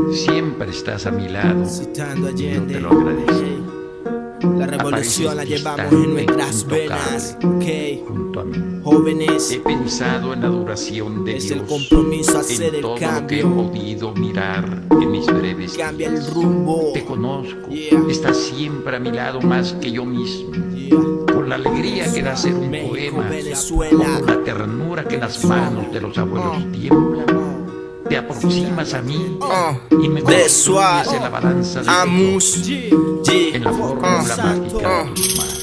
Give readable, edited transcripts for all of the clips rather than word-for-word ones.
Siempre estás a mi lado Citando y yo Allende. te lo agradezco. La revolución la Apareces llevamos en nuestras distante, venas. intocable, Ok, junto a mí. jóvenes, He pensado en la duración de es Dios, el compromiso a hacer en el todo lo que he cambio. podido mirar en mis breves Cambia días. el rumbo. Te conozco, Yeah. estás siempre a mi lado más que yo mismo. Yeah. Con la alegría que da ser un México, poema, Venezuela. con la ternura que las manos de los abuelos tiemblan, te aproximas a mí y me construyes en la balanza de Amus. en la fórmula mágica de tus manos.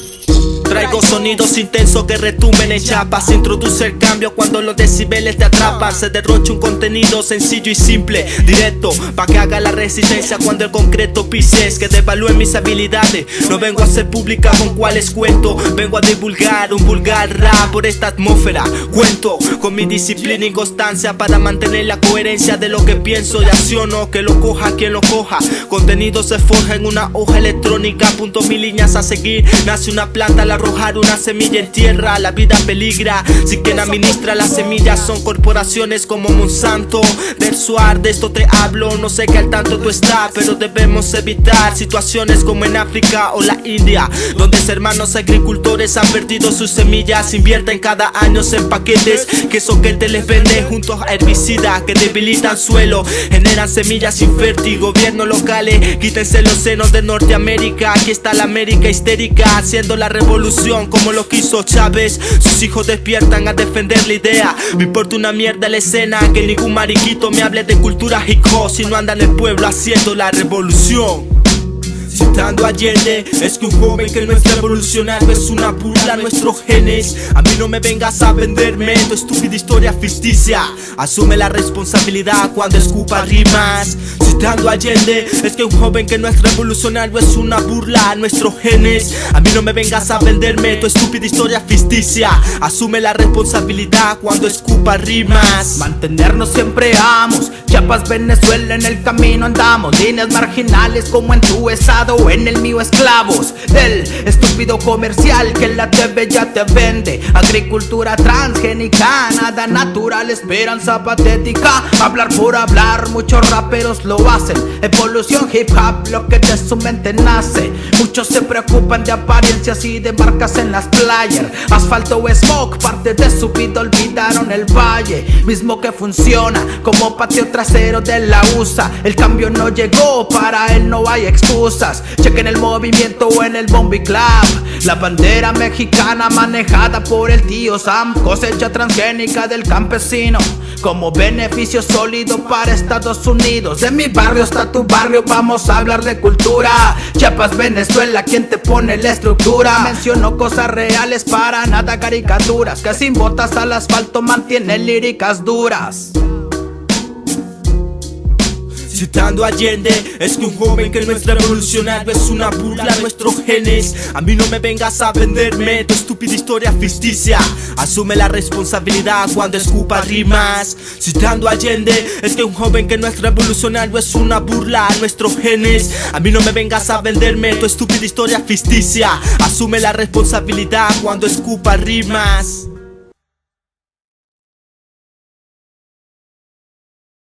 Traigo sonidos intensos que retumben en chapas. Introduce el cambio cuando los decibeles te atrapan. Se derrocha un contenido sencillo y simple, directo, pa' que haga la resistencia cuando el concreto pises. Que devalúen mis habilidades. No vengo a hacer pública con cuáles cuento. Vengo a divulgar un vulgar rap por esta atmósfera. Cuento con mi disciplina y constancia para mantener la coherencia de lo que pienso y acciono. Que lo coja quien lo coja. Contenido se forja en una hoja electrónica. Punto mis líneas a seguir. Nace una planta al arrojar una semilla en tierra. La vida peligra si quien administra las semillas son corporaciones como Monsanto. Del suar, de esto te hablo. No sé qué al tanto tú estás, pero debemos evitar situaciones como en África o la India, donde hermanos agricultores han perdido sus semillas. Invierten cada año en paquetes que soquete les vende junto a herbicidas que debilitan suelo, generan semillas infértiles. Gobiernos locales, quítense los senos de Norteamérica. Aquí está la América histérica haciendo la revolución como lo quiso Chávez. Sus hijos despiertan a defender la idea. Me importa una mierda la escena, que ningún mariquito me hable de cultura hip hop si no anda en el pueblo haciendo la revolución. Citando a Allende, es que un joven que no es revolucionario es una burla a nuestros genes. A mí no me vengas a venderme tu estúpida historia ficticia. Asume la responsabilidad cuando escupa rimas. Citando a Allende, es que un joven que no es revolucionario es una burla a nuestros genes. A mí no me vengas a venderme tu estúpida historia ficticia. Asume la responsabilidad cuando escupa rimas. Mantenernos siempre amos. Chiapas, Venezuela, en el camino andamos. Líneas marginales como en tu estado o en el mío, esclavos del estúpido comercial que la TV ya te vende. Agricultura transgénica, nada natural, esperanza patética. Hablar por hablar, muchos raperos lo hacen. Evolución hip hop, lo que de su mente nace. Muchos se preocupan de apariencias y de marcas en las playas. Asfalto o smoke, parte de su vida olvidaron el valle. Mismo que funciona como patio trasero de la USA. El cambio no llegó, para él no hay excusas. Chequen el movimiento o en el Bombi Club. La bandera mexicana manejada por el tío Sam. Cosecha transgénica del campesino como beneficio sólido para Estados Unidos. De mi barrio hasta tu barrio vamos a hablar de cultura. Chiapas, Venezuela, ¿quién te pone la estructura? Menciono cosas reales, para nada caricaturas. Que sin botas al asfalto mantienen líricas duras. Citando a Allende, es que un joven que no es revolucionario es una burla a nuestros genes. A mí no me vengas a venderme tu estúpida historia ficticia. Asume la responsabilidad cuando escupa rimas. Citando a Allende, es que un joven que no es revolucionario es una burla a nuestros genes. A mí no me vengas a venderme tu estúpida historia ficticia. Asume la responsabilidad cuando escupa rimas.